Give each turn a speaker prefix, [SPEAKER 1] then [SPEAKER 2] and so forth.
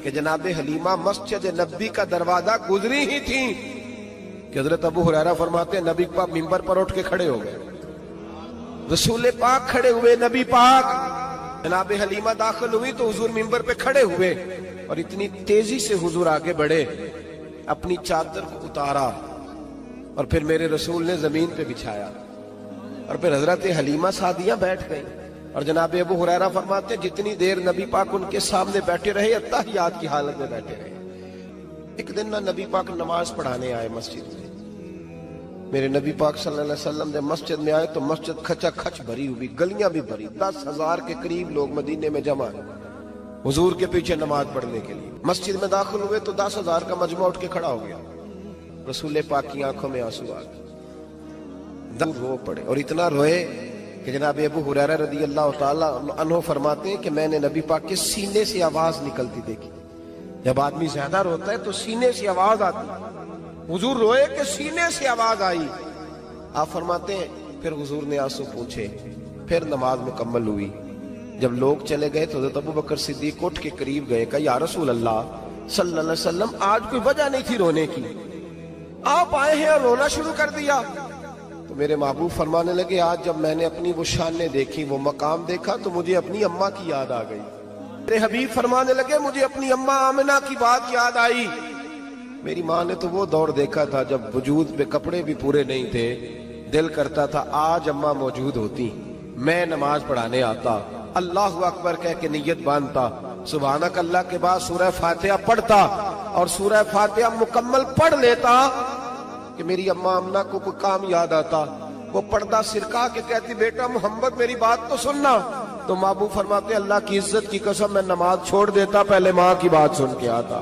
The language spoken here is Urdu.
[SPEAKER 1] کہ جناب حلیمہ مسجد نبی کا دروازہ گزری ہی تھی کہ حضرت ابو ہریرہ فرماتے ہیں نبی پاک ممبر پر اٹھ کے کھڑے ہو گئے، رسول پاک کھڑے ہوئے، نبی پاک، جناب حلیمہ داخل ہوئی تو حضور ممبر پہ کھڑے ہوئے اور اتنی تیزی سے حضور آگے بڑھے، اپنی چادر کو اتارا اور پھر میرے رسول نے زمین پہ بچھایا اور پھر حضرت حلیمہ سعدیہ بیٹھ گئی اور جناب ابو ہریرہ فرماتے ہیں جتنی دیر نبی پاک ان کے سامنے بیٹھے رہے اتحیات کی حالت میں بیٹھے رہے۔ ایک دن نہ نبی پاک نماز پڑھانے آئے مسجد میں، میرے نبی پاک صلی اللہ علیہ وسلم نے مسجد میں آئے تو مسجد کھچا کھچ بھری ہوئی، گلیاں بھی بھری، 10,000 کے قریب لوگ مدینے میں جمع ہیں حضور کے پیچھے نماز پڑھنے کے لیے۔ مسجد میں داخل ہوئے تو 10,000 کا مجمع اٹھ کے کھڑا ہو گیا، رسول پاک کی آنکھوں میں آنسو آ گئے، دور رو پڑے اور اتنا روئے کہ جناب ابو ہریرہ رضی اللہ تعالیٰ عنہ فرماتے ہیں کہ میں نے نبی پاک کے سینے سے آواز نکلتی دیکھی۔ جب آدمی زیادہ روتا ہے تو سینے سے آواز آتی، حضور روئے کہ سینے سے آواز آئی۔ آپ فرماتے ہیں پھر حضور نے آنسو پوچھے، پھر نماز مکمل ہوئی۔ جب لوگ چلے گئے تو حضرت ابو بکر صدیق اٹھ کے قریب گئے، کہا یا رسول اللہ صلی اللہ علیہ وسلم آج کوئی وجہ نہیں تھی رونے کی، آپ آئے ہیں اور رونا شروع کر دیا۔ تو میرے محبوب فرمانے لگے آج جب میں نے اپنی وہ شانیں دیکھی، وہ مقام دیکھا تو مجھے اپنی اماں کی یاد آ گئی۔ میرے حبیب فرمانے لگے مجھے اپنی اماں آمنہ کی بات یاد آئی، میری ماں نے تو وہ دور دیکھا تھا جب وجود پہ کپڑے بھی پورے نہیں تھے، دل کرتا تھا آج اماں موجود ہوتی، میں نماز پڑھانے آتا، اللہ اکبر کہہ کے نیت باندھتا، سبحانک اللہ کے بعد سورہ فاتحہ پڑھتا اور سورہ فاتحہ مکمل پڑھ لیتا کہ میری اماں آمنہ کو کوئی کام یاد آتا، وہ پردہ سرکا کے کہتی بیٹا محمد میری بات تو سننا، تو محبوب فرماتے اللہ کی عزت کی قسم میں نماز چھوڑ دیتا، پہلے ماں کی بات سن کے آتا۔